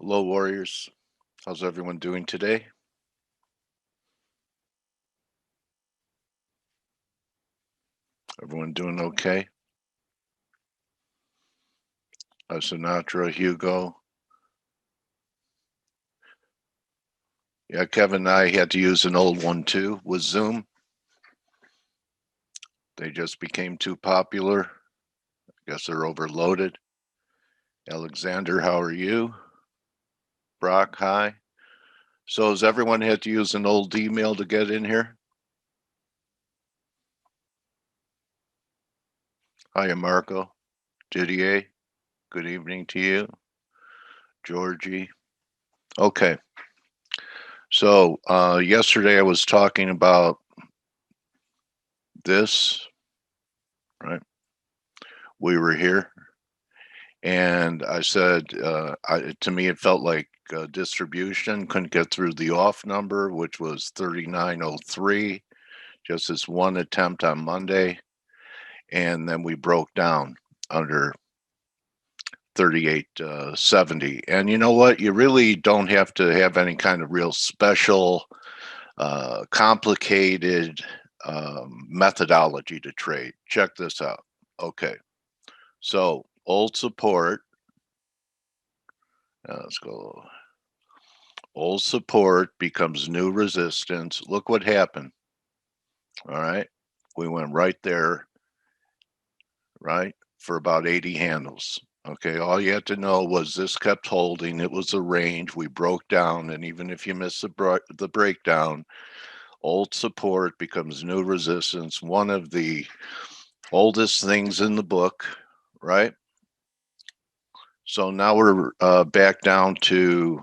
Hello, Warriors. How's everyone doing today? Everyone doing okay? Sinatra, Hugo. Yeah, Kevin and I had to use an old one too with Zoom. They just became too popular. I guess they're overloaded. Alexander, how are you? Brock, hi. So has everyone had to use an old email to get in here? Hi, Marco. Didier, good evening to you. Georgie. Okay. So yesterday I was talking about this, right? We were here. And I said, to me, it felt like distribution couldn't get through the off number, which was 3903, just this one attempt on Monday. And then we broke down under 3870. And you know what? You really don't have to have any kind of real special, complicated methodology to trade. Check this out. Okay. So old support. Let's go. Old support becomes new resistance. Look what happened. All right. We went right there, right, for about 80 handles. Okay. All you had to know was this kept holding. It was a range. We broke down. And even if you miss the breakdown, old support becomes new resistance. One of the oldest things in the book, right? So now we're back down to,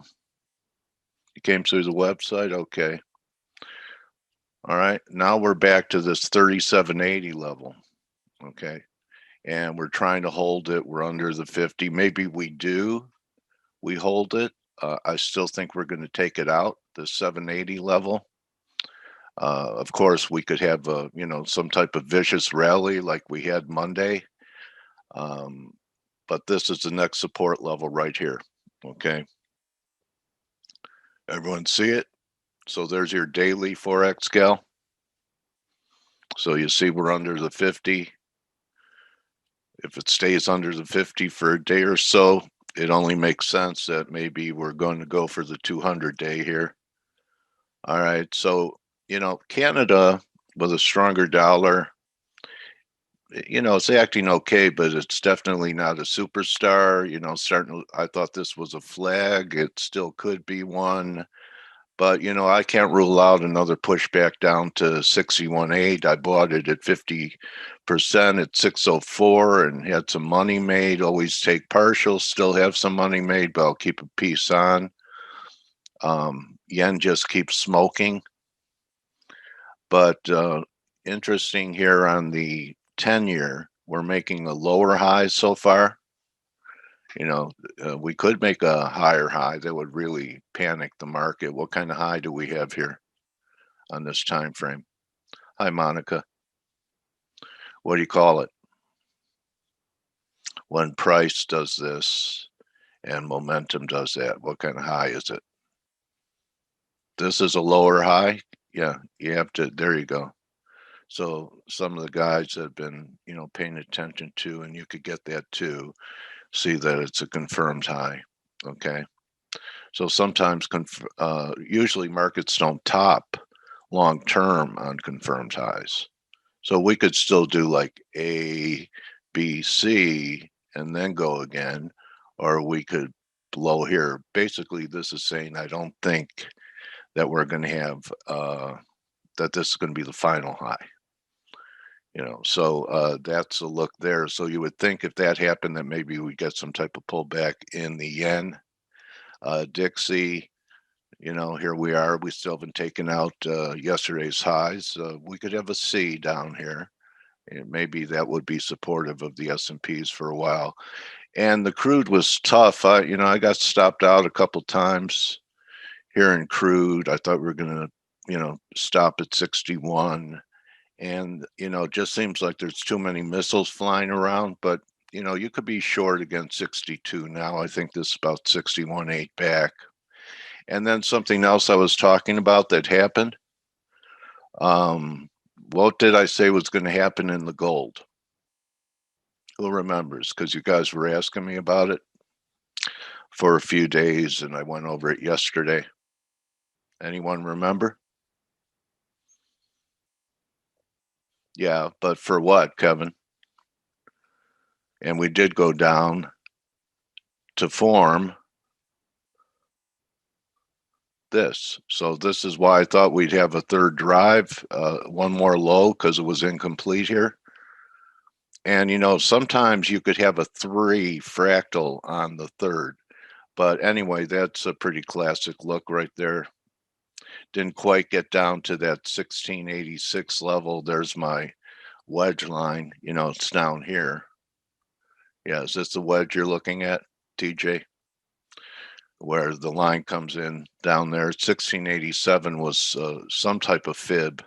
you came through the website. Okay. All right, now we're back to this 3780 level, okay? And we're trying to hold it. We're under the 50. Maybe we hold it. I still think we're going to take it out, the 780 level. Of course, we could have some type of vicious rally like we had Monday. But this is the next support level right here, okay? Everyone see it? So there's your daily Forex gal. So you see we're under the 50. If it stays under the 50 for a day or so, it only makes sense that maybe we're going to go for the 200 day here. All right. So, Canada with a stronger dollar, it's acting okay, but it's definitely not a superstar. I thought this was a flag. It still could be one. But, I can't rule out another pushback down to 61.8. I bought it at 50% at 604 and had some money made. Always take partials, still have some money made, but I'll keep a piece on. Yen just keeps smoking. But interesting here on the 10-year, we're making a lower high so far. We could make a higher high that would really panic the market. What kind of high do we have here on this time frame? Hi, Monica. What do you call it? When price does this and momentum does that, what kind of high is it? This is a lower high. Yeah, you have to, there you go. So some of the guys have been, paying attention to, and you could get that too, see that it's a confirmed high. Okay. So sometimes, usually markets don't top long term on confirmed highs. So we could still do like A, B, C, and then go again, or we could blow here. Basically, this is saying I don't think that we're going to have that this is going to be the final high. So that's a look there. So you would think if that happened, that maybe we get some type of pullback in the yen. Dixie, here we are. We still haven't taken out yesterday's highs. We could have a C down here. And maybe that would be supportive of the S&Ps for a while. And the crude was tough. I got stopped out a couple times here in crude. I thought we were going to, stop at 61. And, it just seems like there's too many missiles flying around. But you know, you could be short against 62 now. I think this is about 61.8 back. And then something else I was talking about that happened. What did I say was going to happen in the gold? Who remembers? Because you guys were asking me about it for a few days, and I went over it yesterday. Anyone remember? Yeah, but for what, Kevin? And we did go down to form this. So this is why I thought we'd have a third drive, one more low because it was incomplete here. And, you know, sometimes you could have a 3 fractal on the third. But anyway, that's a pretty classic look right there. Didn't quite get down to that 1686 level. There's my wedge line. You know, it's down here. Yeah, is this the wedge you're looking at, TJ? Where the line comes in down there. 1687 was some type of fib.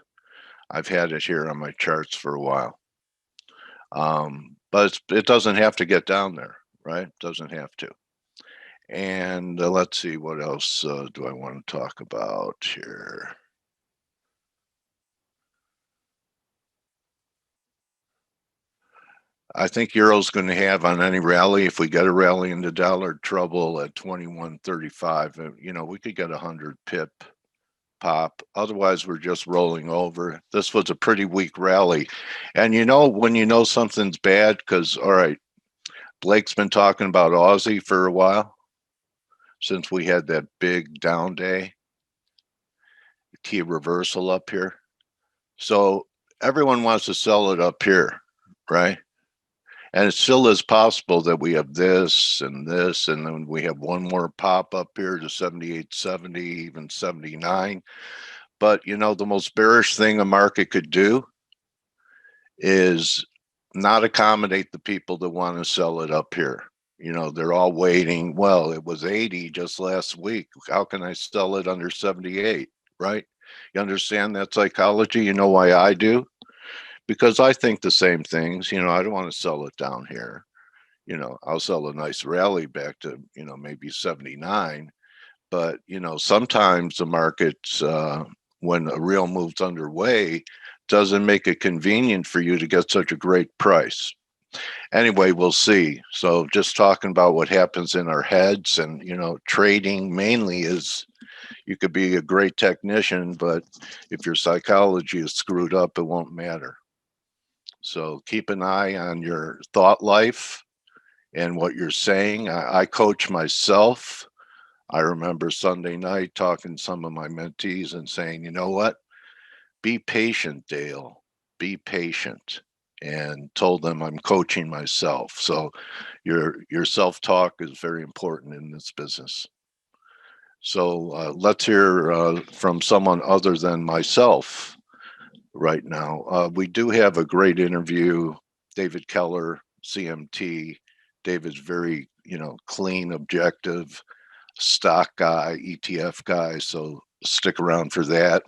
I've had it here on my charts for a while. But it doesn't have to get down there, right? It doesn't have to. And let's see, what else do I want to talk about here? I think Euro's going to have on any rally, if we get a rally into dollar, trouble at 21.35. You know, we could get 100 pip pop. Otherwise, we're just rolling over. This was a pretty weak rally. And you know, when you know something's bad, because, all right, Blake's been talking about Aussie for a while since we had that big down day, key reversal up here. So everyone wants to sell it up here, right? And it still is possible that we have this, and then we have one more pop up here to 78.70, even 79. But, you know, the most bearish thing a market could do is not accommodate the people that want to sell it up here. You know, they're all waiting. Well, it was 80 just last week. How can I sell it under 78, right? You understand that psychology? You know why I do? Because I think the same things. You know, I don't want to sell it down here. You know, I'll sell a nice rally back to, you know, maybe 79. But, you know, sometimes the markets, when a real move's underway, doesn't make it convenient for you to get such a great price. Anyway, we'll see. So just talking about what happens in our heads, and, you know, trading mainly is, you could be a great technician, but if your psychology is screwed up, it won't matter. So keep an eye on your thought life and what you're saying. I coach myself. I remember Sunday night talking to some of my mentees and saying, you know what? Be patient, Dale. Be patient. And told them I'm coaching myself. So your self-talk is very important in this business. So let's hear from someone other than myself right now. We do have a great interview, David Keller, CMT. David's very, you know, clean, objective, stock guy, ETF guy. So stick around for that.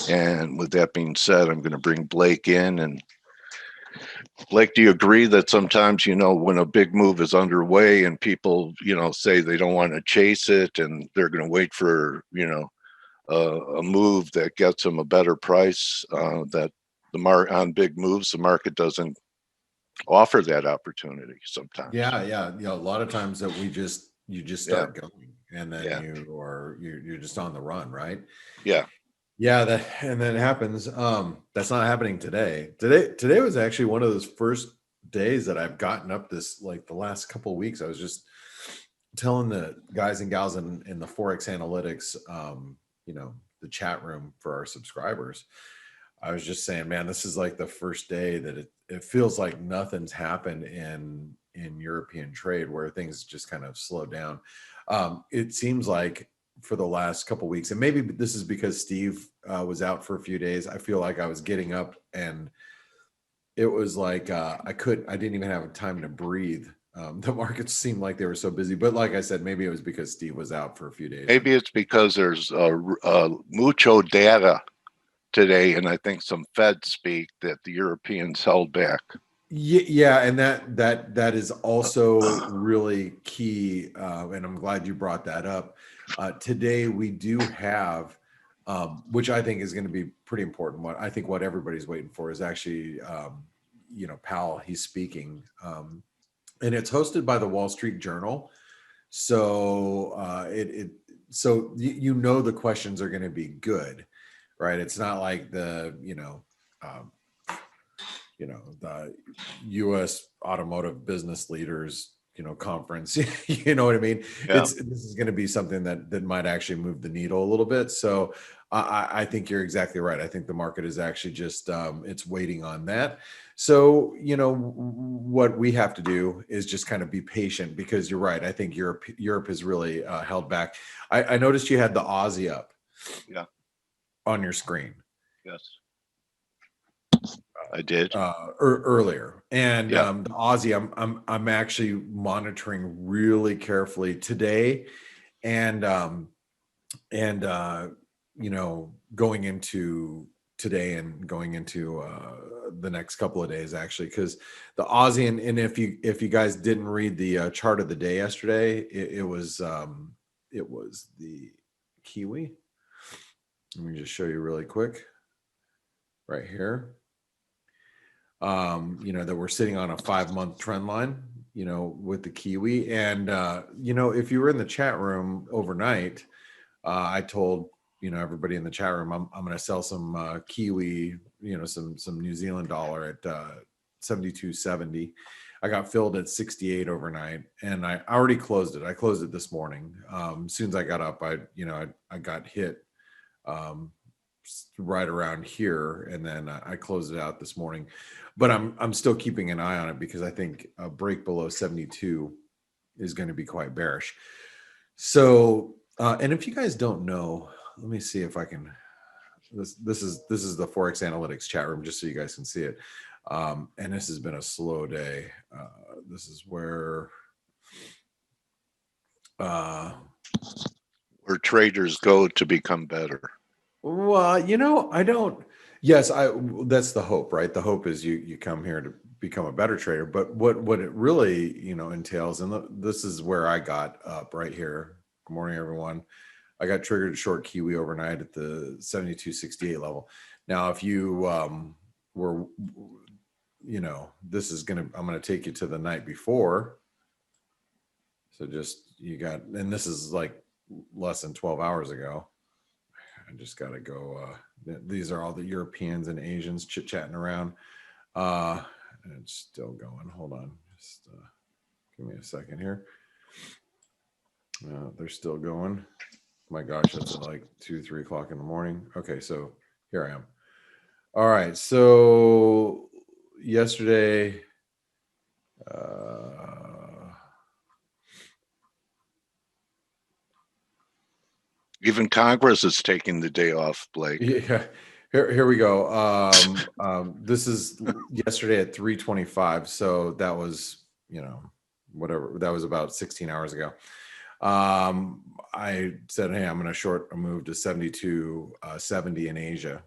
And with that being said, I'm going to bring Blake in. And Blake, do you agree that sometimes, you know, when a big move is underway and people, you know, say they don't want to chase it and they're going to wait for, you know, a move that gets them a better price, that on big moves, the market doesn't offer that opportunity sometimes. Yeah. You know, a lot of times that you just start going, and then you're just on the run, right? Yeah. And then it happens. That's not happening today. Today was actually one of those first days that I've gotten up this, like the last couple of weeks. I was just telling the guys and gals in the ForexAnalytix, you know, the chat room for our subscribers. I was just saying, man, this is like the first day that it feels like nothing's happened in European trade, where things just kind of slow down. It seems like for the last couple of weeks, and maybe this is because Steve was out for a few days, I feel like I was getting up and it was like I didn't even have time to breathe. The markets seemed like they were so busy, but like I said, maybe it was because Steve was out for a few days. Maybe it's because there's mucho data today, and I think some Fed speak that the Europeans held back. Yeah, and that is also really key, and I'm glad you brought that up. Today we do have, which I think is going to be pretty important. What everybody's waiting for is actually, Powell. He's speaking, and it's hosted by the Wall Street Journal. So the questions are going to be good, right? It's not like um, the U.S. automotive business leaders, conference. You know what I mean? Yeah. This is going to be something that might actually move the needle a little bit. So I think you're exactly right. I think the market is actually just it's waiting on that. So what we have to do is just kind of be patient, because you're right. I think Europe has really held back. I noticed you had the Aussie up Yeah. on your screen. Yes. I did. Earlier, and Yeah. the Aussie, I'm actually monitoring really carefully today, and and going into today and going into the next couple of days, actually, because the Aussie, and if you guys didn't read the chart of the day yesterday, it was the Kiwi. Let me just show you really quick right here. That we're sitting on a 5-month trend line, with the Kiwi. And, if you were in the chat room overnight, I told, everybody in the chat room, I'm going to sell some Kiwi, some New Zealand dollar at 72.70. I got filled at 68 overnight, and I already closed it. I closed it this morning. As soon as I got up, I got hit right around here, and then I closed it out this morning. But I'm still keeping an eye on it, because I think a break below 72 is going to be quite bearish. So, and if you guys don't know, let me see if I can. This is the ForexAnalytix chat room, just so you guys can see it. And this has been a slow day. This is where traders go to become better. Well, I don't. Yes, that's the hope, right? The hope is you come here to become a better trader. But what it really entails, and this is where I got up right here. Good morning, everyone. I got triggered short Kiwi overnight at the 72.68 level. Now, if you were, this is I'm gonna take you to the night before. So and this is like less than 12 hours ago. I just got to go. These are all the Europeans and Asians chit-chatting around. And it's still going. Hold on. Just give me a second here. They're still going. My gosh, that's at like 2-3 o'clock in the morning. Okay, so here I am. All right. So yesterday, Even Congress is taking the day off, Blake. yeah. Here we go. This is yesterday at 3:25. So that was, whatever. That was about 16 hours ago. I said, hey, I'm going to short a move to 72.70 in Asia,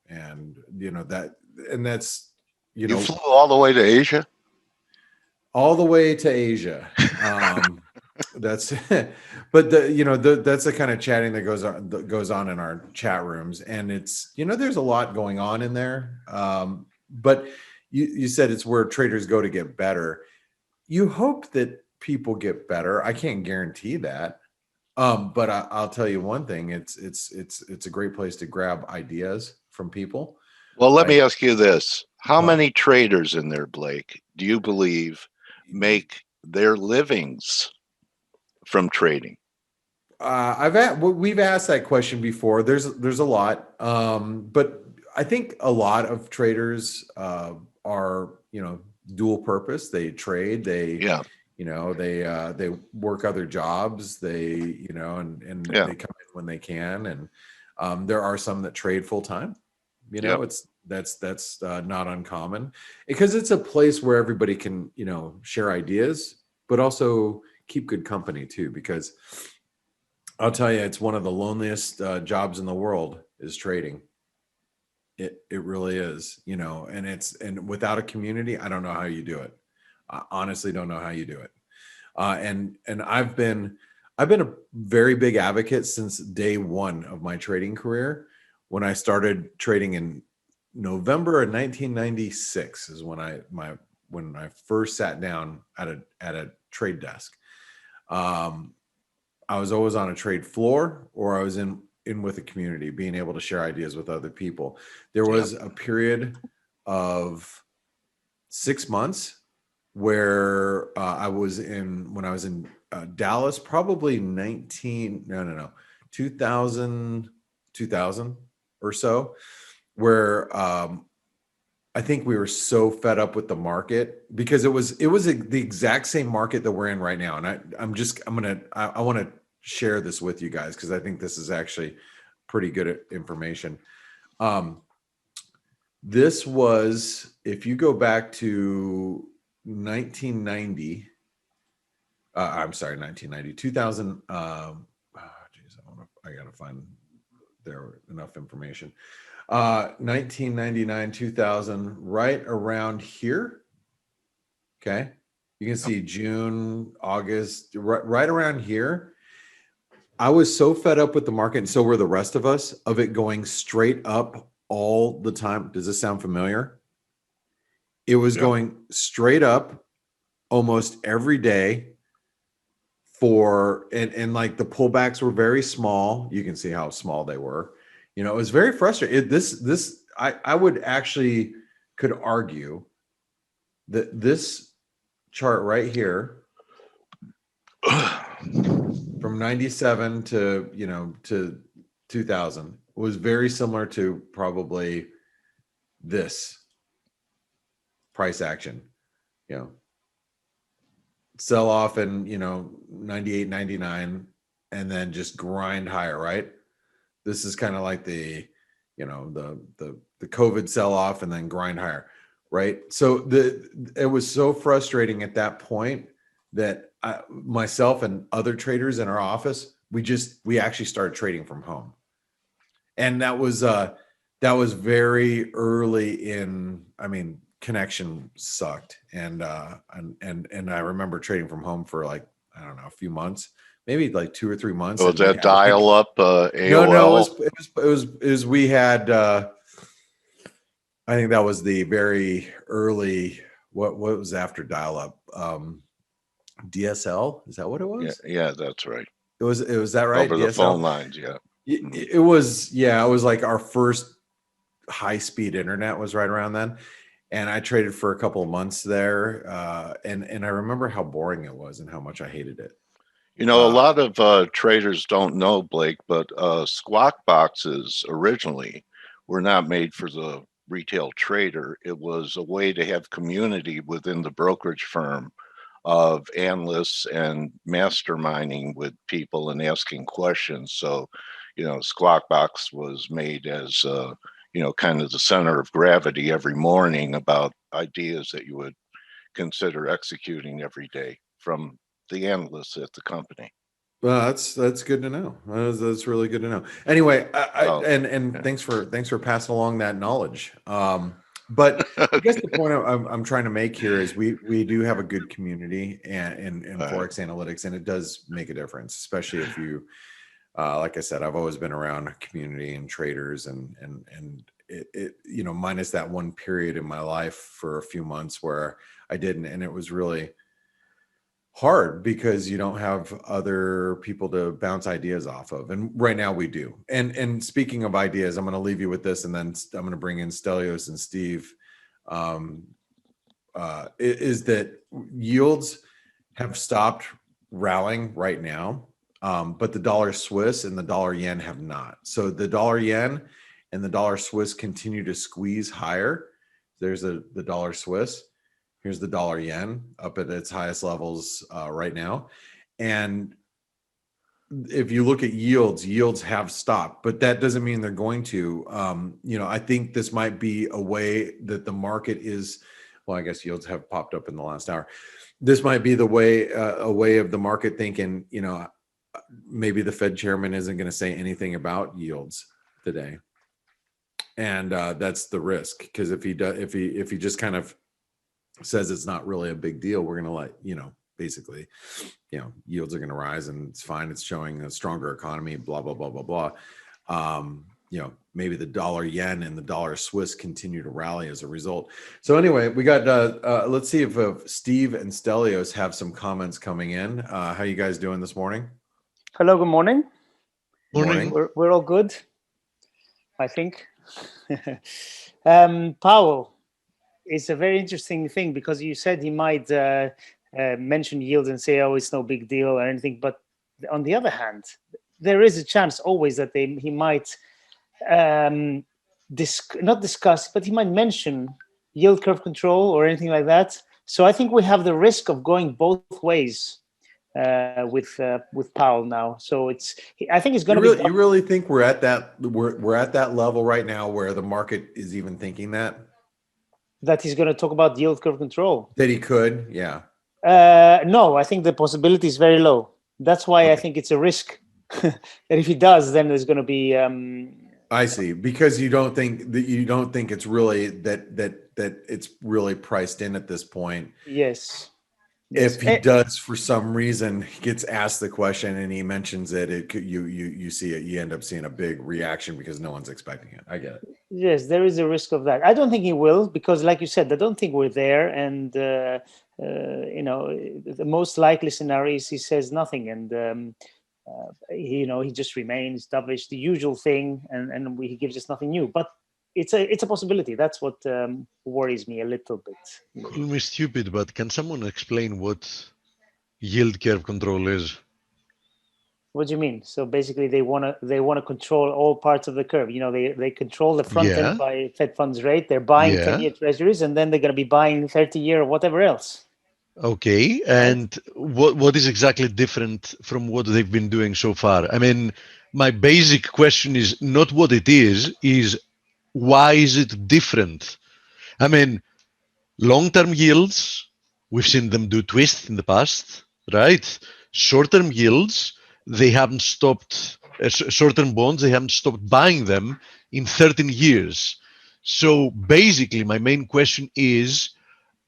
and that's you flew all the way to Asia. All the way to Asia. That's but that's the kind of chatting that goes on in our chat rooms, and it's there's a lot going on in there. But you said it's where traders go to get better. You hope that people get better. I can't guarantee that, but I'll tell you one thing: it's a great place to grab ideas from people. Well, let me ask you this: how many traders in there, Blake, do you believe make their livings from trading? We've asked that question before. There's a lot, but I think a lot of traders are dual purpose. They trade. They they work other jobs. They and they come in when they can. And there are some that trade full time. That's not uncommon, because it's a place where everybody can share ideas, but also keep good company too. Because I'll tell you, it's one of the loneliest jobs in the world is trading. It really is, you know, and without a community, I don't know how you do it. I honestly don't know how you do it. And I've been a very big advocate since day one of my trading career. When I started trading in November of 1996 is when I first sat down at a trade desk. I was always on a trade floor, or I was in with a community, being able to share ideas with other people. There was a period of 6 months where I was in, when I was in Dallas, probably 2000 or so, where I think we were so fed up with the market, because it was the exact same market that we're in right now. And I want to share this with you guys, because I think this is actually pretty good information. This was, if you go back to 1990, I'm sorry, 1990, 2000. I gotta find there enough information. 1999, 2000, right around here. Okay. You can see June, August, right around here. I was so fed up with the market, and so were the rest of us, of it going straight up all the time. Does this sound familiar? It was going straight up almost every day and like the pullbacks were very small. You can see how small they were. You know, it was very frustrating. I would actually could argue that this chart right here from 97 to 2000 was very similar to probably this price action, sell off in 98, 99, and then just grind higher, right? This is kind of like the COVID sell off and then grind higher, right? So it was so frustrating at that point that myself and other traders in our office, we actually started trading from home. And that was very early in, connection sucked. And I remember trading from home for like, I don't know, a few months, maybe like 2 or 3 months. Was that dial up AOL? No, we had, I think that was the very early, what was after dial up? DSL, is that what it was? Yeah, that's right. It was that right? Over DSL? the phone lines, yeah. It was like our first high speed internet was right around then. And I traded for a couple of months there. And I remember how boring it was and how much I hated it. A lot of traders don't know, Blake, but squawk boxes originally were not made for the retail trader. It was a way to have community within the brokerage firm of analysts and masterminding with people and asking questions. So, Squawk Box was made as, kind of the center of gravity every morning about ideas that you would consider executing every day from the analysts at the company. Well, that's good to know. That's really good to know. Anyway, thanks for passing along that knowledge. But I guess the point I'm trying to make here is we do have a good community in ForexAnalytix, and it does make a difference, especially if you, like I said, I've always been around a community and traders, and it minus that one period in my life for a few months where I didn't, and it was really hard because you don't have other people to bounce ideas off of. And right now we do. And speaking of ideas, I'm going to leave you with this, and then I'm going to bring in Stelios and Steve. Is that yields have stopped rallying right now, but the dollar Swiss and the dollar yen have not. So the dollar yen and the dollar Swiss continue to squeeze higher. There's the dollar Swiss. Here's the dollar yen up at its highest levels right now. And if you look at yields have stopped, but that doesn't mean they're going to. I think this might be a way that the market is, well, I guess yields have popped up in the last hour. This might be a way of the market thinking, maybe the Fed chairman isn't going to say anything about yields today. And that's the risk, because if he just kind of says it's not really a big deal, we're going to basically, yields are going to rise and it's fine. It's showing a stronger economy, blah, blah, blah, blah, blah. Maybe the dollar yen and the dollar Swiss continue to rally as a result. So anyway, we got, let's see if Steve and Stelios have some comments coming in. How you guys doing this morning? Hello, good morning. Morning. We're all good, I think. Powell is a very interesting thing, because you said he might mention yields and say, oh, it's no big deal or anything. But on the other hand, there is a chance always that he might not discuss, but he might mention yield curve control or anything like that. So I think we have the risk of going both ways with Powell now. So I think it's going to be. You really think we're at that level right now where the market is even thinking that he's going to talk about yield curve control? That he could, yeah. No, I think the possibility is very low. That's why I think it's a risk. And if he does, then there's going to be. I see, because you don't think it's really that it's really priced in at this point. Yes. If he does, for some reason, he gets asked the question and he mentions it, you see it, you end up seeing a big reaction because no one's expecting it. I get it. Yes, there is a risk of that. I don't think he will, because, like you said, I don't think we're there. And the most likely scenario is he says nothing, and he just remains dovish, the usual thing, and he gives us nothing new. But it's a possibility. That's what worries me a little bit. Call me stupid, but can someone explain what yield curve control is? What do you mean? So basically, they want to control all parts of the curve. They control the front end by Fed funds rate. They're buying 10-year treasuries, and then they're going to be buying 30-year or whatever else. Okay, and what is exactly different from what they've been doing so far? I mean, my basic question is not what it is why is it different? I mean, long-term yields, we've seen them do twist in the past, right? Short-term yields, they haven't stopped, short-term bonds, they haven't stopped buying them in 13 years. So basically, my main question is,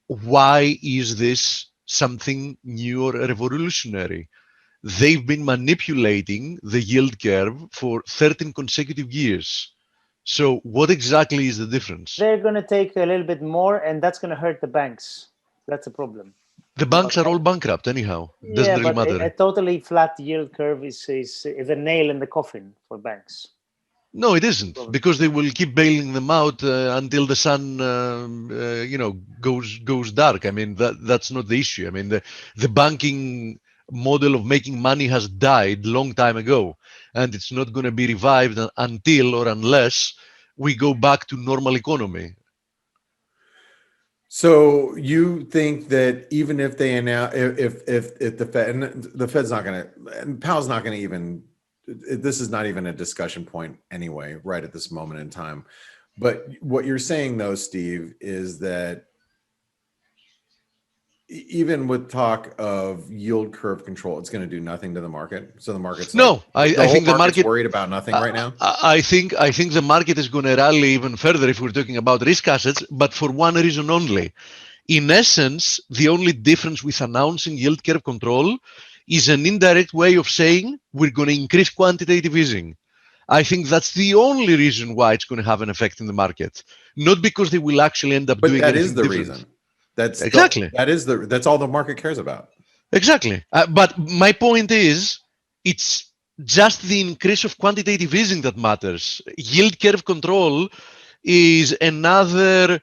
why is this something new or revolutionary? They've been manipulating the yield curve for 13 consecutive years. So what exactly is the difference? They're going to take a little bit more, and that's going to hurt the banks. That's a problem. The banks are all bankrupt anyhow. Doesn't really matter. A totally flat yield curve is a nail in the coffin for banks. No, it isn't, because they will keep bailing them out until the sun, goes dark. I mean, that's not the issue. I mean, the banking model of making money has died long time ago, and it's not going to be revived until or unless we go back to normal economy. So you think that even if they announce, if the Fed, and the Fed's not going to, and Powell's not going to even, this is not even a discussion point anyway, right at this moment in time. But what you're saying though, Steve, is that even with talk of yield curve control, it's going to do nothing to the market. So the market's I think the market's worried about nothing right now. I think the market is going to rally even further if we're talking about risk assets, but for one reason only. In essence, the only difference with announcing yield curve control is an indirect way of saying we're going to increase quantitative easing. I think that's the only reason why it's going to have an effect in the market, not because they will actually end up doing anything different. But that is the reason. That's exactly that's all the market cares about. Exactly. But my point is, it's just the increase of quantitative easing that matters. Yield curve control is another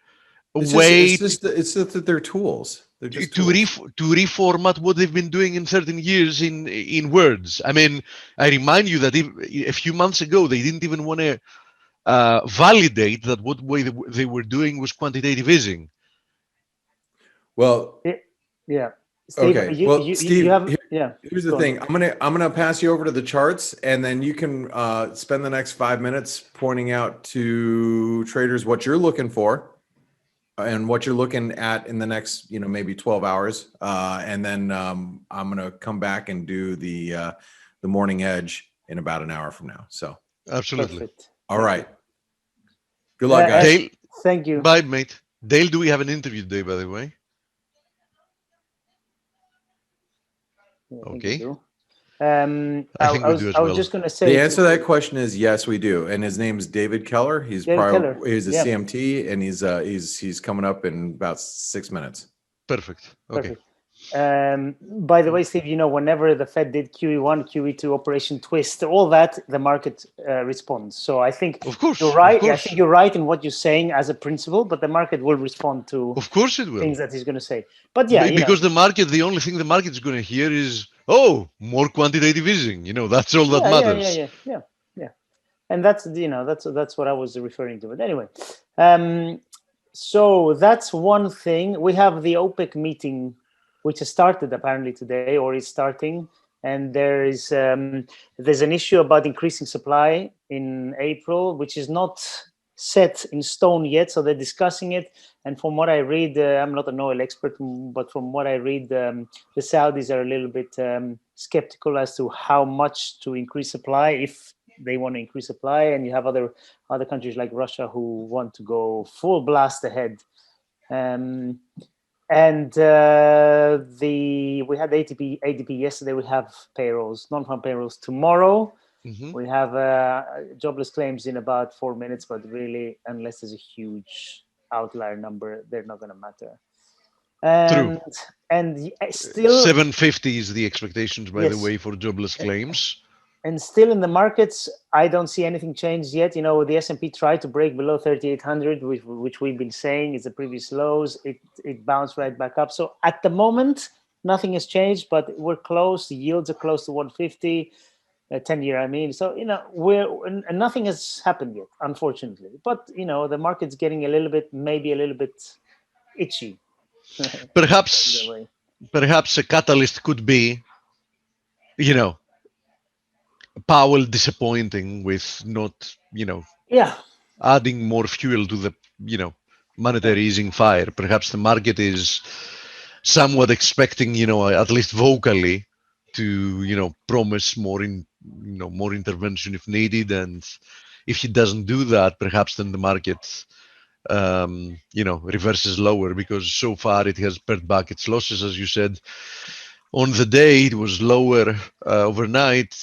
way. It's just that they're tools. They're just to reformat what they've been doing in 13 years in words. I mean, I remind you that a few months ago they didn't even want to validate that what way they were doing was quantitative easing. Well, yeah. Steve, okay. Steve, here's the thing. I'm gonna pass you over to the charts, and then you can spend the next 5 minutes pointing out to traders what you're looking for and what you're looking at in the next, maybe 12 hours. And then I'm gonna come back and do the morning edge in about an hour from now. So absolutely. Perfect. All right. Good luck, guys. Dale, Thank you. bye, mate. Dale, do we have an interview today, by the way? Yeah, I think Okay. we do. I think we do as I was well. just going to say The answer to that question is yes, we do. And his name's David Keller. He's David Keller. he's a Yeah. CMT, and he's coming up in about 6 minutes. Perfect. Okay. Perfect. By the way, Steve, whenever the Fed did QE1, QE2, Operation Twist, all that, the market responds. So I think Of course. you're right. Of course. I think you're right in what you're saying as a principle, but the market will respond to Of course it will. things that he's going to say. But yeah, because the only thing the market is going to hear is, oh, more quantitative easing. That's all that matters. Yeah. And that's that's what I was referring to. But anyway, so that's one thing. We have the OPEC meeting, which has started apparently today, or is starting, and there's an issue about increasing supply in April, which is not set in stone yet. So they're discussing it. And from what I read, I'm not an oil expert, but from what I read, the Saudis are a little bit skeptical as to how much to increase supply, if they want to increase supply. And you have other countries like Russia who want to go full blast ahead. And we had ADP yesterday. We have payrolls, non-farm payrolls tomorrow. Mhm. We have jobless claims in about 4 minutes, but really, unless there's a huge outlier number, they're not going to matter. True. And still 750 is the expectations, by the Yes. way, for jobless claims. And still in the markets, I don't see anything change yet. The S&P tried to break below 3,800, which we've been saying is the previous lows. It bounced right back up. So at the moment, nothing has changed, but we're close. The yields are close to 150, 10-year, I mean. So, and nothing has happened yet, unfortunately. But, the market's getting maybe a little bit itchy. Perhaps a catalyst could be, Powell disappointing with not, Yeah. adding more fuel to the, monetary easing fire. Perhaps the market is somewhat expecting, at least vocally, to, promise more more intervention if needed. And if he doesn't do that, perhaps then the market, reverses lower, because so far it has pared back its losses, as you said. On the day it was lower overnight.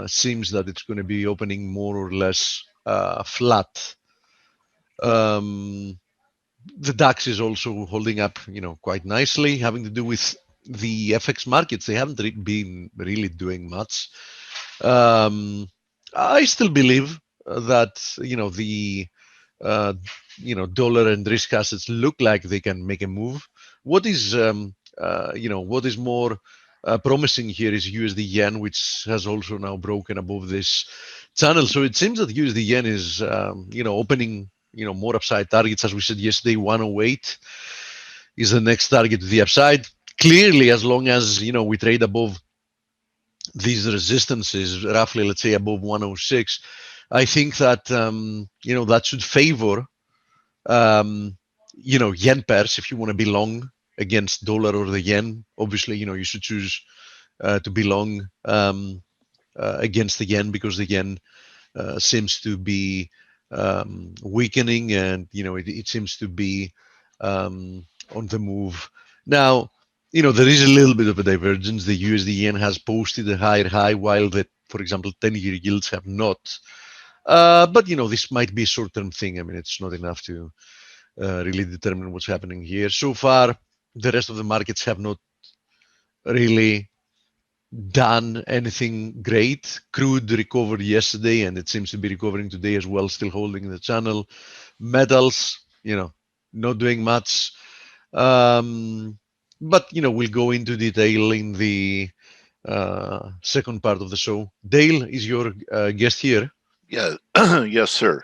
Seems that it's going to be opening more or less flat. The DAX is also holding up, quite nicely, having to do with the FX markets. They haven't been really doing much. I still believe that the dollar and risk assets look like they can make a move. What is what is more promising here is USD yen, which has also now broken above this channel. So it seems that USD yen is opening more upside targets. As we said yesterday, 108 is the next target to the upside. Clearly, as long as we trade above these resistances, roughly, let's say above 106, I think that that should favor yen pairs. If you want to be long against dollar or the yen, obviously you should choose to be long against the yen, because the yen seems to be weakening, and it seems to be on the move. Now, there is a little bit of a divergence. The USD yen has posted a higher high, while for example, 10-year yields have not. But this might be a short-term thing. I mean, it's not enough to really determine what's happening here. So far, the rest of the markets have not really done anything great. Crude recovered yesterday, and it seems to be recovering today as well, still holding the channel. Metals, not doing much. But we'll go into detail in the second part of the show. Dale is your guest here. Yeah. Yes, sir.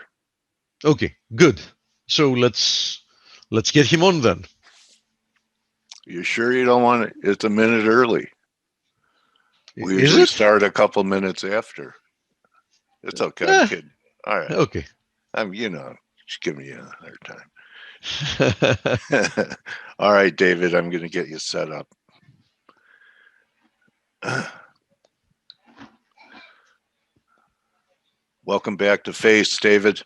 Okay, good. So let's get him on then. You sure you don't want it? It's a minute early. We Is usually it? start a couple minutes after. It's okay. I'm kidding. All right. Okay. Just give me a hard time. All right, David, I'm going to get you set up. Welcome back to Face, David.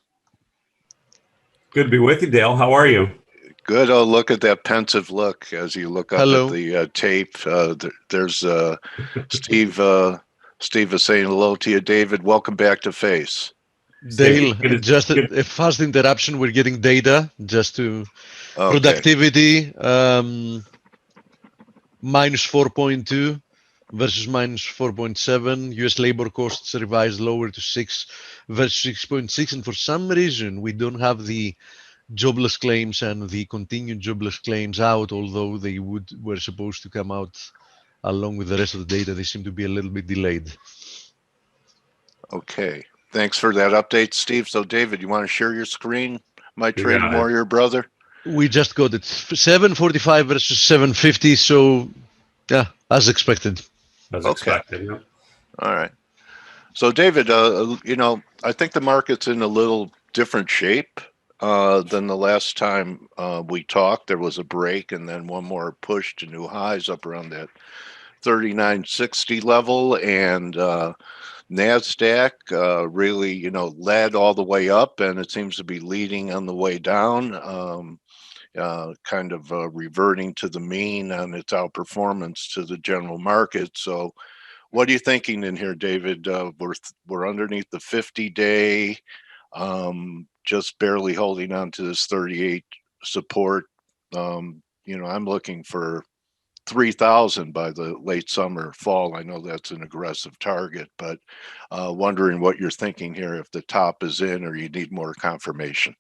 Good to be with you, Dale. How are you? Good. Oh, look at that pensive look as you look up Hello. at the tape. There's Steve. Steve is saying hello to you, David. Welcome back to Face. Dale, Good to- just good- a fast interruption. We're getting data just to Okay. productivity minus 4.2 versus minus 4.7. US labor costs revised lower to 6 versus 6.6. And for some reason, we don't have the jobless claims and the continued jobless claims out, although they were supposed to come out along with the rest of the data. They seem to be a little bit delayed. Okay. Thanks for that update, Steve. So, David, you want to share your screen, my trading got it. warrior brother? We just got it 745 versus 750. So, yeah, as expected. As Okay. expected. Yep. All right. So, David, I think the market's in a little different shape than the last time we talked. There was a break and then one more push to new highs up around that 3960 level, and NASDAQ really, led all the way up, and it seems to be leading on the way down, kind of reverting to the mean on its outperformance to the general market. So, what are you thinking in here, David? We're underneath the 50-day, just barely holding on to this 38 support. I'm looking for 3,000 by the late summer, fall. I know that's an aggressive target, but wondering what you're thinking here, if the top is in or you need more confirmation.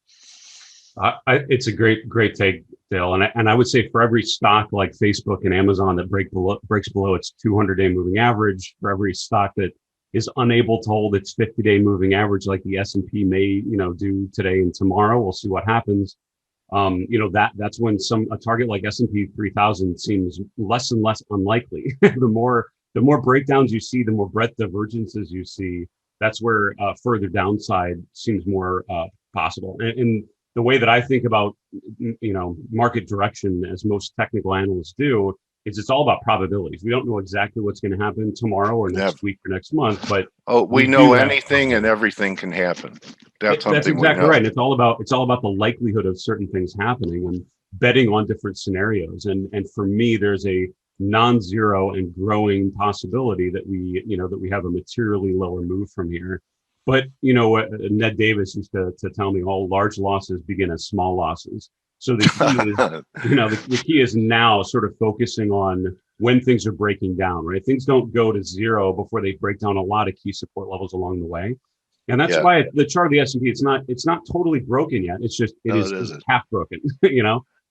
It's a great take, Dale. And I would say for every stock like Facebook and Amazon that breaks below its 200-day moving average, for every stock that is unable to hold its 50-day moving average, like the S&P may, do today and tomorrow, we'll see what happens. That's when a target like S&P 3000 seems less and less unlikely. The more breakdowns you see, the more breadth divergences you see. That's where further downside seems more possible. And the way that I think about, market direction, as most technical analysts do, is it's all about probabilities. We don't know exactly what's going to happen tomorrow or next week or next month, but we know anything and everything can happen. That's something exactly we know. right. And it's all about the likelihood of certain things happening and betting on different scenarios. And for me, there's a non-zero and growing possibility that we have a materially lower move from here. But Ned Davis used to tell me all large losses begin as small losses. So the key is, the key is now sort of focusing on when things are breaking down, right? Things don't go to zero before they break down a lot of key support levels along the way. And that's why the chart of the S&P, it's not totally broken yet. It's just, it's half broken,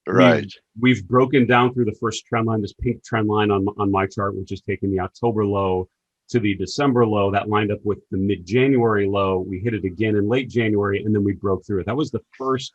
Right. We've broken down through the first trend line, this pink trend line on my chart, which is taking the October low to the December low. That lined up with the mid-January low. We hit it again in late January, and then we broke through it. That was the first,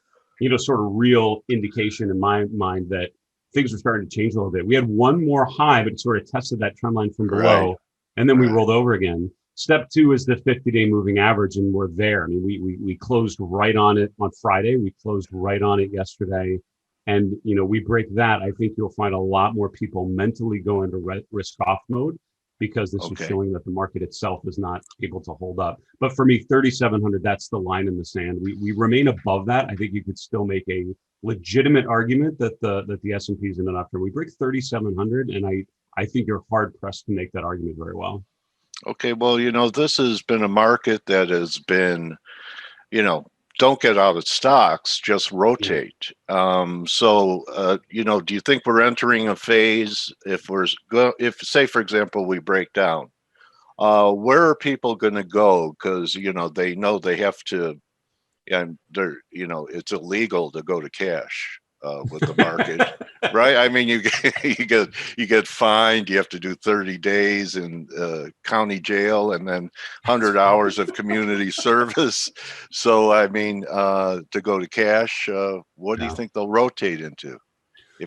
sort of real indication in my mind that things were starting to change a little bit. We had one more high, but it sort of tested that trend line from below, and then we rolled over again. Step two is the 50-day moving average, and we're there. I mean, we closed right on it on Friday. We closed right on it yesterday. And, we break that. I think you'll find a lot more people mentally go into risk off mode, because this is showing that the market itself is not able to hold up. But for me, 3,700, that's the line in the sand. We remain above that. I think you could still make a legitimate argument that the S&P is in an uptrend. We break 3,700, and I think you're hard pressed to make that argument very well. Okay, well, this has been a market that has been, don't get out of stocks, just rotate. Do you think we're entering a phase if say, for example, we break down, where are people going to go? Because, they know they have to, and they're, it's illegal to go to cash with the market, right? I mean, you get fined. You have to do 30 days in county jail and then 100 hours of community service. So, I mean, to go to cash, what do you think they'll rotate into?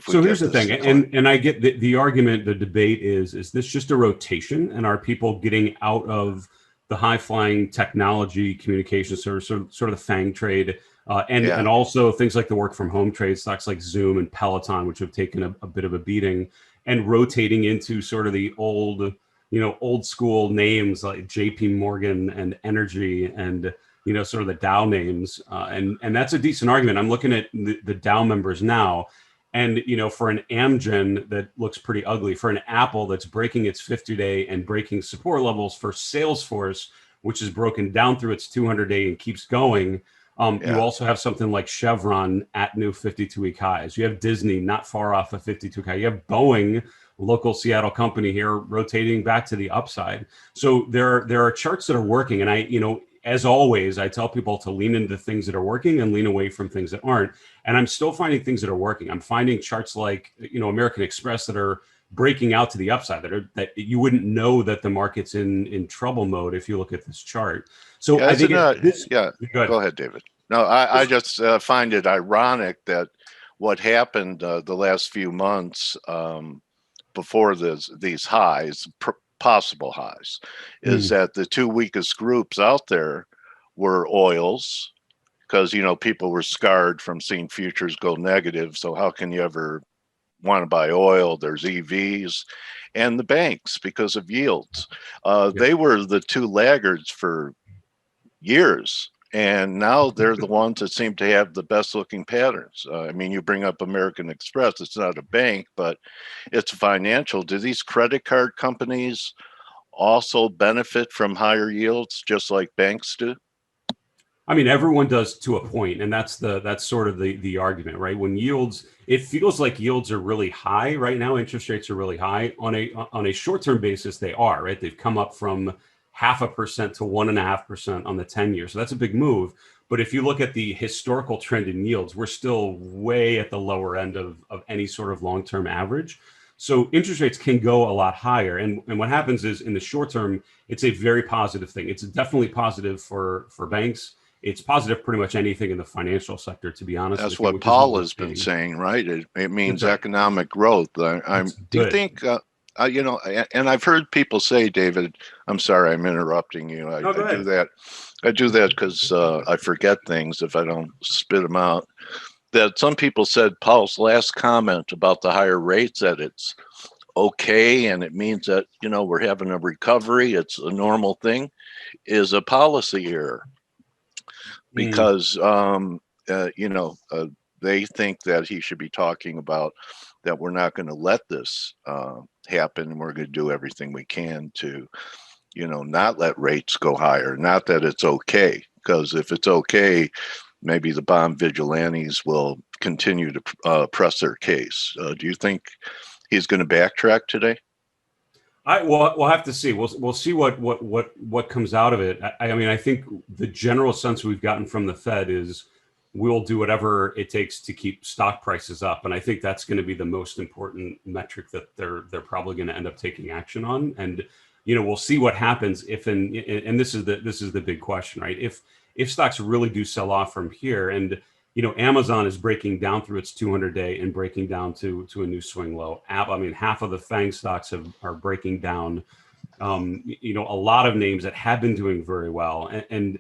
So here's the thing, and I get the argument. The debate is this just a rotation, and are people getting out of the high-flying technology communication sort of the FANG trade, and also things like the work from home trade, stocks like Zoom and Peloton, which have taken a bit of a beating, and rotating into sort of the old school names like JP Morgan and Energy and sort of the Dow names. And that's a decent argument. I'm looking at the Dow members now. And, for an Amgen that looks pretty ugly, for an Apple that's breaking its 50-day and breaking support levels, for Salesforce, which is broken down through its 200-day and keeps going. You also have something like Chevron at new 52-week highs. You have Disney not far off a 52-week high. You have Boeing, local Seattle company here, rotating back to the upside. So there are charts that are working. And as always, I tell people to lean into things that are working and lean away from things that aren't. And I'm still finding things that are working. I'm finding charts like, American Express that are breaking out to the upside, that you wouldn't know that the market's in trouble mode if you look at this chart. So I think go ahead, David. No, I just find it ironic that what happened the last few months before these highs, possible highs, is that the two weakest groups out there were oils, because people were scarred from seeing futures go negative. So how can you ever want to buy oil? There's EVs, and the banks because of yields. They were the two laggards for years, and now they're the ones that seem to have the best looking patterns. You bring up American Express. It's not a bank, but it's financial. Do these credit card companies also benefit from higher yields just like banks do? Everyone does to a point, and that's sort of the argument, right? When it feels like yields are really high right now. Interest rates are really high on a short-term basis. They are, right? They've come up from 0.5% to 1.5% on the 10-year. So that's a big move. But if you look at the historical trend in yields, we're still way at the lower end of any sort of long-term average. So interest rates can go a lot higher. And what happens is, in the short term, it's a very positive thing. It's definitely positive for banks. It's positive pretty much anything in the financial sector, to be honest. That's what Paul has been saying, right? It means economic growth. Do you think, and I've heard people say, David, I'm sorry, I'm interrupting you. I do that. I do that because I forget things if I don't spit them out. That some people said Paul's last comment about the higher rates, that it's okay and it means that, we're having a recovery, it's a normal thing, is a policy error. Because they think that he should be talking about that we're not going to let this happen, and we're going to do everything we can to not let rates go higher. Not that it's okay, because if it's okay, maybe the bond vigilantes will continue to press their case. Do you think he's going to backtrack today? We'll have to see. We'll see what comes out of it. I think the general sense we've gotten from the Fed is we'll do whatever it takes to keep stock prices up, and I think that's going to be the most important metric that they're probably going to end up taking action on. And we'll see what happens if and this is the big question, right? If stocks really do sell off from here, and Amazon is breaking down through its 200-day and breaking down to a new swing low. Half of the FANG stocks are breaking down. A lot of names that have been doing very well, and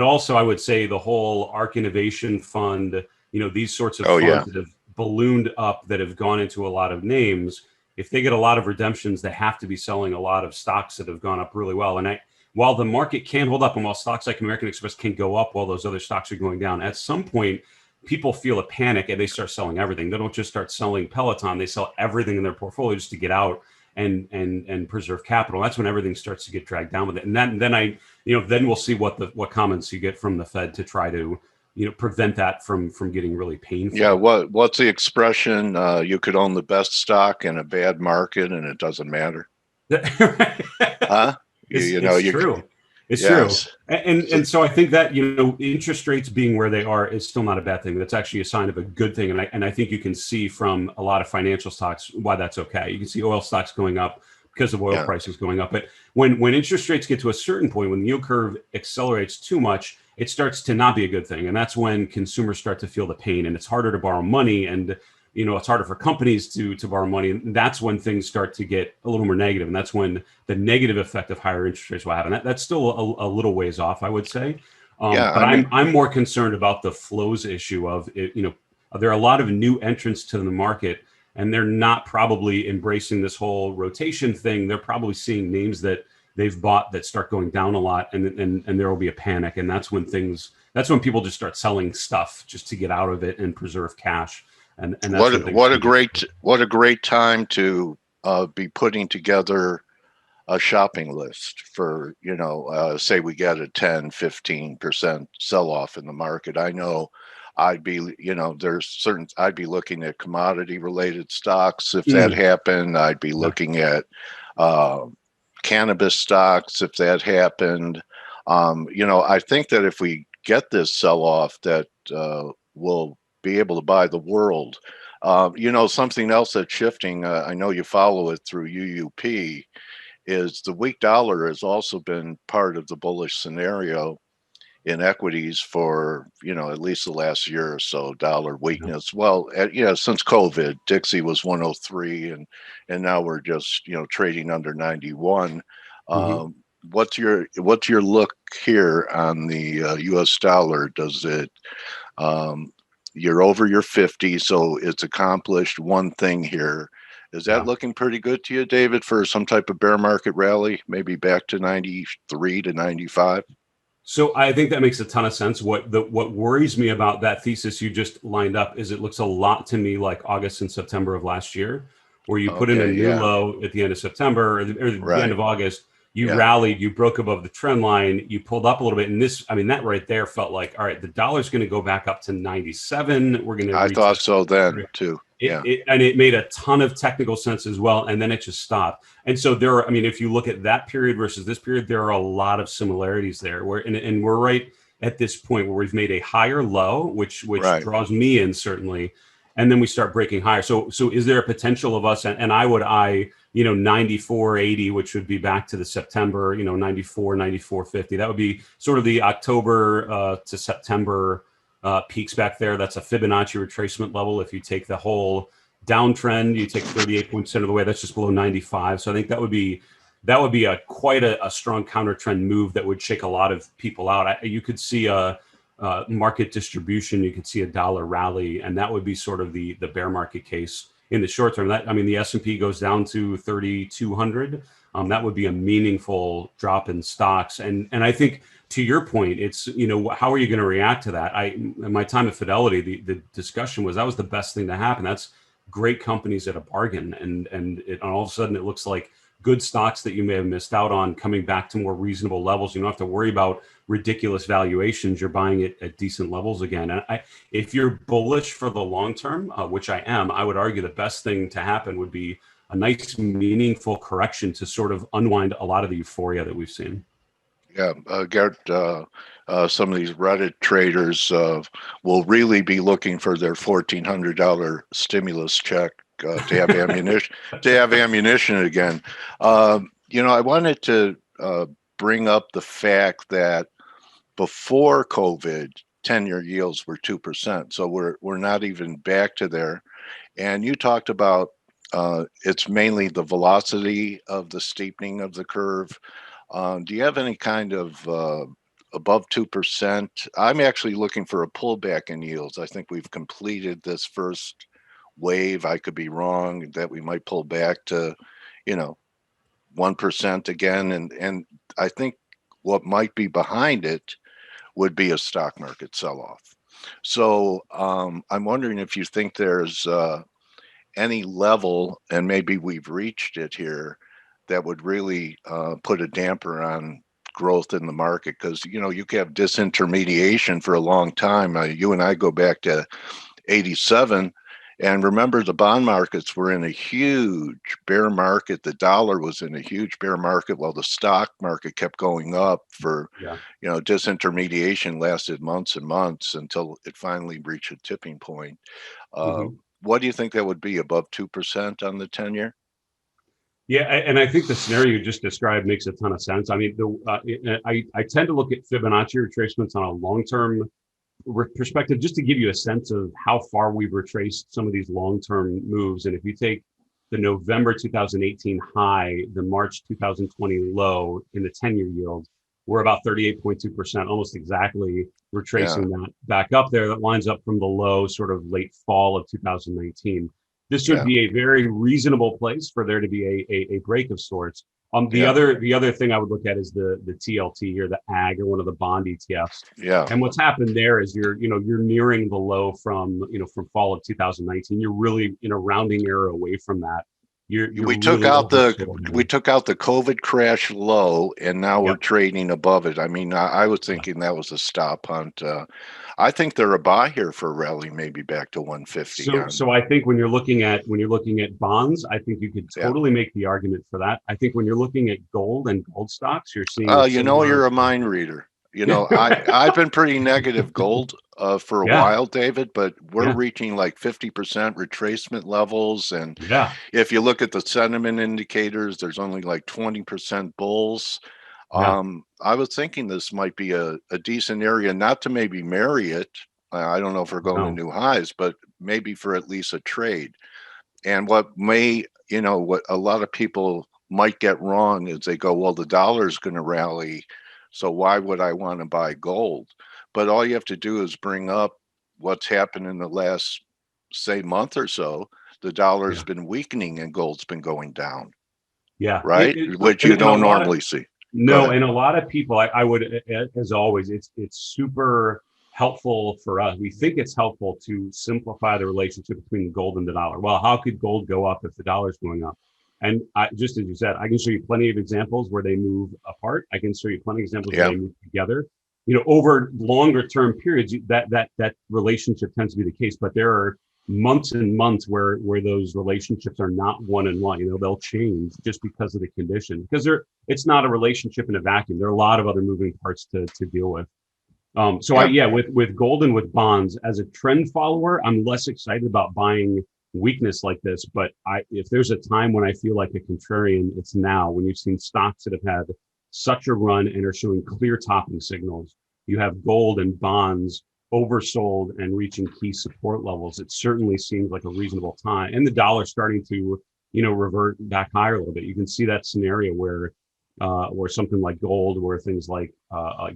also I would say the whole ARK Innovation Fund, these sorts of funds that have ballooned up, that have gone into a lot of names. If they get a lot of redemptions, they have to be selling a lot of stocks that have gone up really well. And while the market can hold up, and while stocks like American Express can go up while those other stocks are going down, at some point, people feel a panic and they start selling everything. They don't just start selling Peloton; they sell everything in their portfolio just to get out and preserve capital. That's when everything starts to get dragged down with it. And then we'll see what comments you get from the Fed to try to prevent that from getting really painful. Yeah. What's the expression? You could own the best stock in a bad market, and it doesn't matter. Huh? It's true. It's true. And so I think that, interest rates being where they are is still not a bad thing. That's actually a sign of a good thing. And I think you can see from a lot of financial stocks why that's okay. You can see oil stocks going up because of oil prices going up. But when interest rates get to a certain point, when the yield curve accelerates too much, it starts to not be a good thing. And that's when consumers start to feel the pain, and it's harder to borrow money, and it's harder for companies to borrow money. And that's when things start to get a little more negative. And that's when the negative effect of higher interest rates will happen. That's still a little ways off, I would say. I'm more concerned about the flows issue of it. There are a lot of new entrants to the market, and they're not probably embracing this whole rotation thing. They're probably seeing names that they've bought that start going down a lot, and there will be a panic, and that's when people just start selling stuff just to get out of it and preserve cash. And that's what a great time to be putting together a shopping list for, say we get a 10-15% sell-off in the market. I know I'd be looking at commodity related stocks if that happened. I'd be looking at cannabis stocks if that happened. I think that if we get this sell-off, that we'll be able to buy the world. Something else that's shifting, I know you follow it through UUP, is the weak dollar has also been part of the bullish scenario in equities for, at least the last year or so. Dollar weakness. Well, since COVID, Dixie was 103, and now we're just, trading under 91. What's your look here on the US dollar? Does it, you're over your 50, so it's accomplished one thing here. Is that looking pretty good to you, David, for some type of bear market rally, maybe back to 93 to 95? So I think that makes a ton of sense. What worries me about that thesis you just lined up is it looks a lot to me like August and September of last year, where you put in a new low at the end of September or the end of August. You rallied, you broke above the trend line, you pulled up a little bit. And that right there felt like, all right, the dollar's going to go back up to 97. We're going to. I thought so then too. And it made a ton of technical sense as well. And then it just stopped. And so if you look at that period versus this period, there are a lot of similarities there. And we're right at this point where we've made a higher low, which draws me in certainly. And then we start breaking higher. So is there a potential of us? And I would 94.80, which would be back to the September, 94, 94.50. That would be sort of the October to September peaks back there. That's a Fibonacci retracement level. If you take the whole downtrend, you take 38% of the way, that's just below 95. So I think that would be quite a strong counter trend move that would shake a lot of people out. You could see a market distribution, you could see a dollar rally, and that would be sort of the bear market case in the short term. The S&P goes down to 3,200. That would be a meaningful drop in stocks. And I think to your point, it's, how are you going to react to that? In my time at Fidelity, the discussion was that was the best thing to happen. That's great companies at a bargain. And all of a sudden it looks like good stocks that you may have missed out on coming back to more reasonable levels. You don't have to worry about ridiculous valuations. You're buying it at decent levels again. And if you're bullish for the long term, which I am, I would argue the best thing to happen would be a nice, meaningful correction to sort of unwind a lot of the euphoria that we've seen. Yeah, Gert, some of these Reddit traders will really be looking for their $1,400 stimulus check to have ammunition. To have ammunition again. I wanted to bring up the fact that before COVID, 10-year yields were 2%. So we're not even back to there. And you talked about it's mainly the velocity of the steepening of the curve. Do you have any kind of above 2%? I'm actually looking for a pullback in yields. I think we've completed this first wave. I could be wrong, that we might pull back to, 1% again. And I think what might be behind it would be a stock market sell-off. So I'm wondering if you think there's any level, and maybe we've reached it here, that would really put a damper on growth in the market, because you can have disintermediation for a long time. You and I go back to 87, and remember the bond markets were in a huge bear market. The dollar was in a huge bear market while the stock market kept going up for disintermediation lasted months and months until it finally reached a tipping point. What do you think that would be, above 2% on the 10-year? Yeah, and I think the scenario you just described makes a ton of sense. I mean, I tend to look at Fibonacci retracements on a long-term perspective, just to give you a sense of how far we've retraced some of these long-term moves. And if you take the November 2018 high, the March 2020 low in the 10-year yield, we're about 38.2%, almost exactly retracing that back up there. That lines up from the low sort of late fall of 2019. This would be a very reasonable place for there to be a break of sorts. The Yeah. other thing I would look at is the TLT or the AG or one of the bond ETFs. Yeah. And what's happened there is you're nearing the low from fall of 2019. You're really in a rounding error away from that. You're we took really out the oversold. COVID crash low, and now we're Yep. trading above it. I mean, I was thinking that was a stop hunt. I think they're a buy here for a rally, maybe back to 150. So I think when you're looking at bonds, I think you could Yeah. totally make the argument for that. I think when you're looking at gold and gold stocks, you're seeing you're a mind reader. I've been pretty negative gold for a Yeah. while, David, but we're Yeah. reaching like 50% retracement levels. And Yeah. if you look at the sentiment indicators, there's only like 20% bulls. Yeah. I was thinking this might be a decent area, not to maybe marry it. I don't know if we're going to new highs, but maybe for at least a trade. And what a lot of people might get wrong is they go, well, the dollar is going to rally, so why would I want to buy gold? But all you have to do is bring up what's happened in the last, say, month or so. The dollar's been weakening and gold's been going down. Yeah. Right? Which you don't normally see. No, and a lot of people, I would, as always, it's super helpful for us. We think it's helpful to simplify the relationship between gold and the dollar. Well, how could gold go up if the dollar's going up? And just as you said, I can show you plenty of examples where they move apart. I can show you plenty of examples where they move together. Over longer term periods, that relationship tends to be the case. But there are months and months where those relationships are not one and one. They'll change just because of the condition. Because it's not a relationship in a vacuum. There are a lot of other moving parts to deal with. With gold and with bonds, as a trend follower, I'm less excited about buying weakness like this. But if there's a time when I feel like a contrarian, it's now, when you've seen stocks that have had such a run and are showing clear topping signals. You have gold and bonds oversold and reaching key support levels. It certainly seems like a reasonable time, and the dollar starting to revert back higher a little bit. You can see that scenario where something like gold, where things like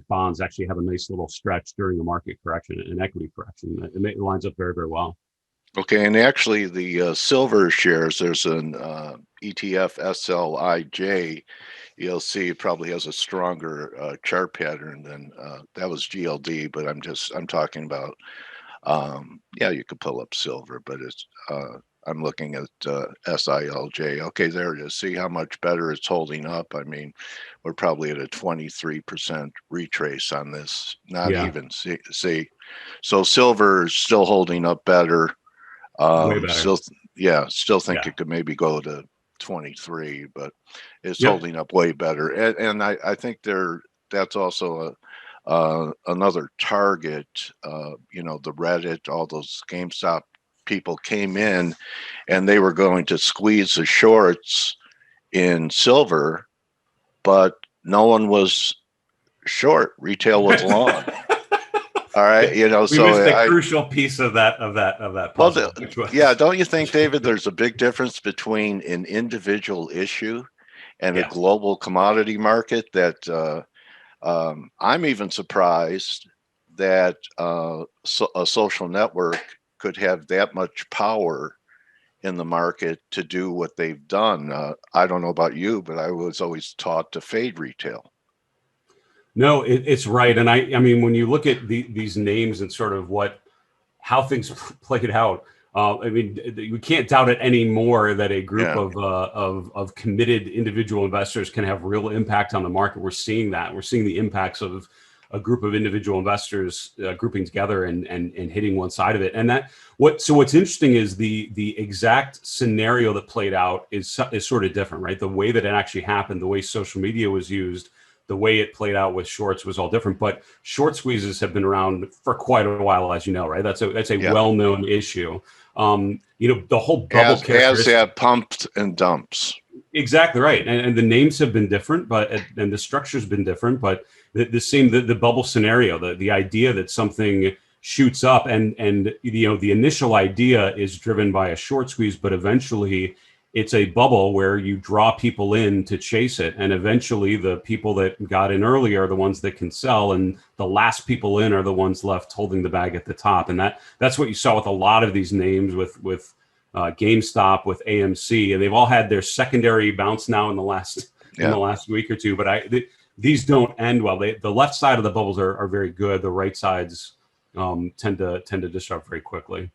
bonds actually have a nice little stretch during a market correction, an equity correction. It lines up very, very well. Okay, and actually the silver shares, there's an ETF SLIJ. You'll see it probably has a stronger chart pattern than that was GLD, but I'm talking about you could pull up silver, but it's I'm looking at SILJ. Okay, there it is. See how much better it's holding up. I mean, we're probably at a 23% retrace on this. Not even. See, so silver is still holding up better. Way better. Still think it could maybe go to 23, but it's holding up way better. And I think that's also another target. The Reddit, all those GameStop people came in and they were going to squeeze the shorts in silver, but no one was short. Retail was long. All right, we missed the crucial piece of that puzzle. Well, don't you think, David, there's a big difference between an individual issue and a global commodity market? That I'm even surprised that a social network could have that much power in the market to do what they've done. I don't know about you, but I was always taught to fade retail. No, it's right. And I mean, when you look at these names and sort of how things played out, I mean, we can't doubt it anymore that a group of committed individual investors can have real impact on the market. We're seeing that. We're seeing the impacts of a group of individual investors grouping together and hitting one side of it. And what's interesting is the exact scenario that played out is sort of different, right? The way that it actually happened, the way social media was used, the way it played out with shorts was all different. But short squeezes have been around for quite a while, as you know, right? That's a well-known issue. The whole bubble as have pumps and dumps. Exactly right, and the names have been different, and the structure's been different, but the bubble scenario, the idea that something shoots up, and the initial idea is driven by a short squeeze, but eventually it's a bubble where you draw people in to chase it, and eventually the people that got in early are the ones that can sell, and the last people in are the ones left holding the bag at the top, and that's what you saw with a lot of these names, with GameStop, with AMC, and they've all had their secondary bounce now in the last in the last week or two, but these don't end well. The left side of the bubbles are very good. The right sides tend to disrupt very quickly.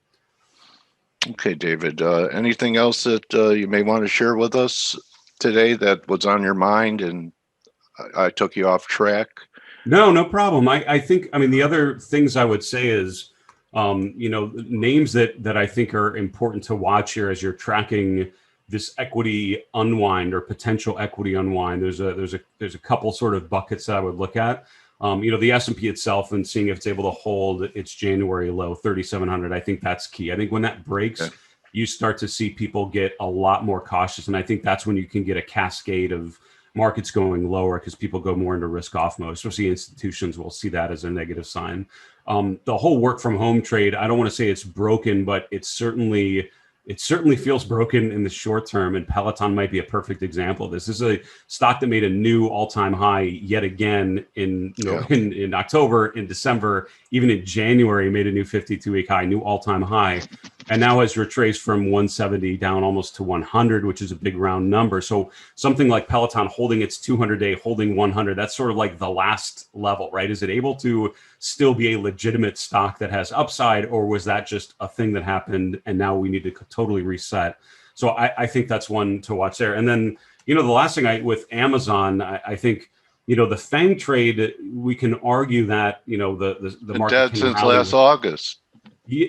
Okay, David, anything else that you may want to share with us today that was on your mind and I took you off track? No problem. I think, I mean, the other things I would say is, names that I think are important to watch here as you're tracking this equity unwind or potential equity unwind. There's a couple sort of buckets that I would look at. The S&P itself and seeing if it's able to hold its January low, 3,700. I think that's key. I think when that breaks, you start to see people get a lot more cautious. And I think that's when you can get a cascade of markets going lower because people go more into risk off mode, especially institutions will see that as a negative sign. The whole work from home trade, I don't want to say it's broken, but it certainly feels broken in the short term, and Peloton might be a perfect example of this. This is a stock that made a new all-time high yet again in October, in December, even in January, made a new 52-week high, new all-time high, and now has retraced from 170 down almost to 100, which is a big round number. So something like Peloton holding its 200-day, holding 100, that's sort of like the last level, right? Is it able to still be a legitimate stock that has upside, or was that just a thing that happened and now we need to totally reset? So I think that's one to watch there. And then, the last thing with Amazon, I think, the FANG trade, we can argue that, the market dead since last August.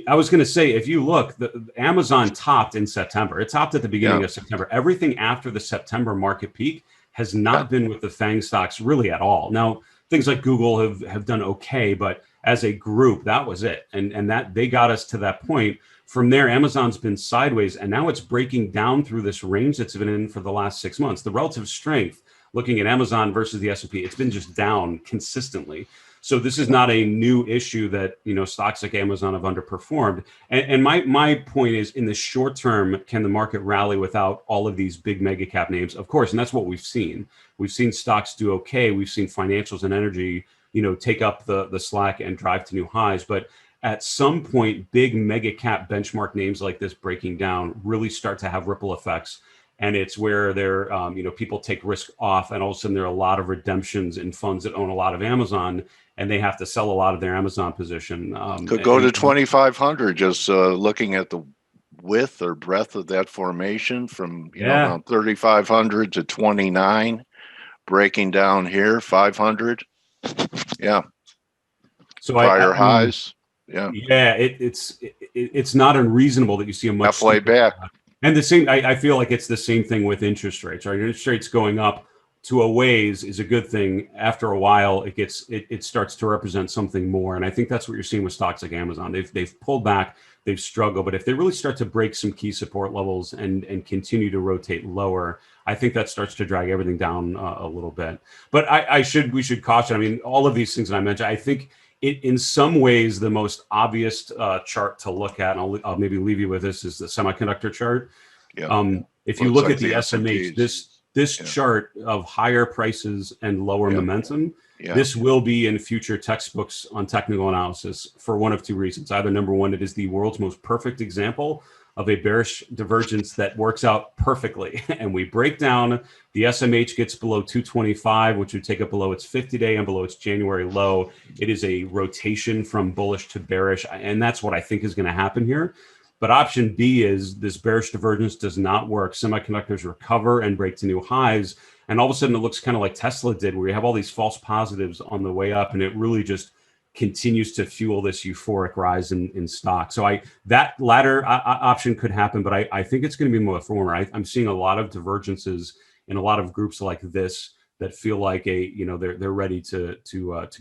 I was going to say, if you look, the Amazon topped in September. It topped at the beginning of September. Everything after the September market peak has not been with the FANG stocks really at all. Now, things like Google have done okay, but as a group, that was it. And that they got us to that point. From there, Amazon's been sideways, and now it's breaking down through this range that's been in for the last 6 months. The relative strength, looking at Amazon versus the S&P, it's been just down consistently. So this is not a new issue that, stocks like Amazon have underperformed. And my point is, in the short term, can the market rally without all of these big mega cap names? Of course, and that's what we've seen. We've seen stocks do okay. We've seen financials and energy, take up the slack and drive to new highs. But at some point, big mega cap benchmark names like this breaking down really start to have ripple effects. And it's where they're, people take risk off, and all of a sudden there are a lot of redemptions in funds that own a lot of Amazon, and they have to sell a lot of their Amazon position. Could go to 2,500, just looking at the width or breadth of that formation from, around 3,500 to 29, breaking down here, 500. Yeah. So prior highs. Yeah. It's not unreasonable that you see a much halfway back. And the same, I feel like it's the same thing with interest rates, right? Interest rates going up to a ways is a good thing. After a while, it starts to represent something more. And I think that's what you're seeing with stocks like Amazon. They've pulled back, they've struggled, but if they really start to break some key support levels and continue to rotate lower, I think that starts to drag everything down a little bit. But we should caution. I mean, all of these things that I mentioned, I think in some ways, the most obvious chart to look at, and I'll maybe leave you with this, is the semiconductor chart. Yeah. If you look at the SMH, this chart of higher prices and lower momentum, this will be in future textbooks on technical analysis for one of two reasons. Either number one, it is the world's most perfect example of a bearish divergence that works out perfectly. And we break down, the SMH gets below 225, which would take it below its 50-day and below its January low. It is a rotation from bullish to bearish. And that's what I think is going to happen here. But option B is this bearish divergence does not work. Semiconductors recover and break to new highs. And all of a sudden, it looks kind of like Tesla did, where you have all these false positives on the way up, and it really just continues to fuel this euphoric rise in stock. So that latter option could happen, but I think it's going to be more former. I'm seeing a lot of divergences in a lot of groups like this that feel like they're ready to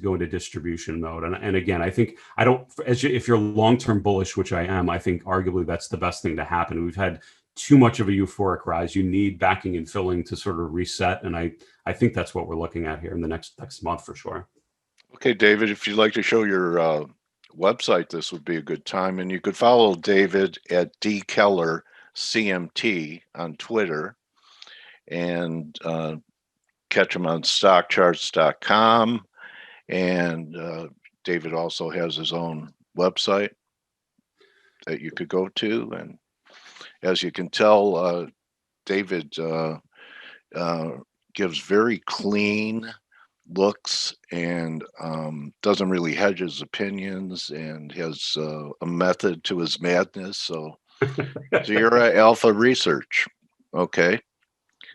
go into distribution mode. And again, I think if you're long-term bullish, which I am, I think arguably that's the best thing to happen. We've had too much of a euphoric rise. You need backing and filling to sort of reset. And I think that's what we're looking at here in the next month for sure. Okay, David, if you'd like to show your website, this would be a good time. And you could follow David at dkellercmt on Twitter, and catch him on stockcharts.com. And David also has his own website that you could go to. And as you can tell, David gives very clean looks and doesn't really hedge his opinions and has a method to his madness. So Zero Alpha Research. Okay.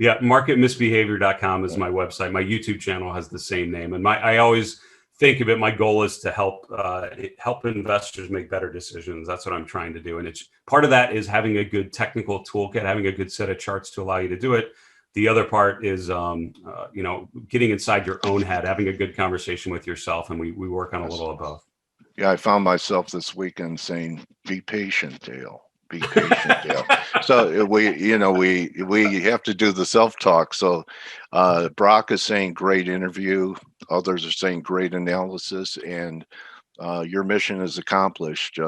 Yeah, marketmisbehavior.com is my website. My YouTube channel has the same name, and I always think of it. My goal is to help investors make better decisions. That's what I'm trying to do, and it's part of that is having a good technical toolkit, having a good set of charts to allow you to do it. The other part is, getting inside your own head, having a good conversation with yourself, and we work on a little of both. Yeah, I found myself this weekend saying, "Be patient, Dale. Be patient, Dale." So we have to do the self-talk. So Brock is saying great interview. Others are saying great analysis, and your mission is accomplished,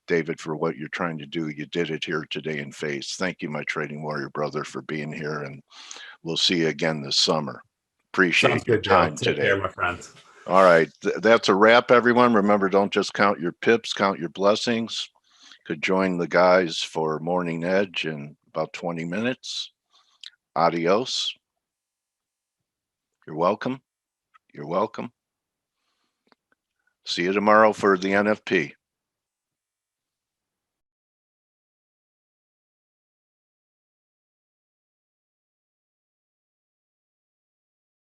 David, for what you're trying to do. You did it here today in face. Thank you, my trading warrior brother, for being here, and we'll see you again this summer. Appreciate Sounds your good, Dale. time Take today. care, my friend. All right, that's a wrap, everyone. Remember, don't just count your pips, count your blessings. Could join the guys for Morning Edge in about 20 minutes. Adios. You're welcome. You're welcome. See you tomorrow for the NFP.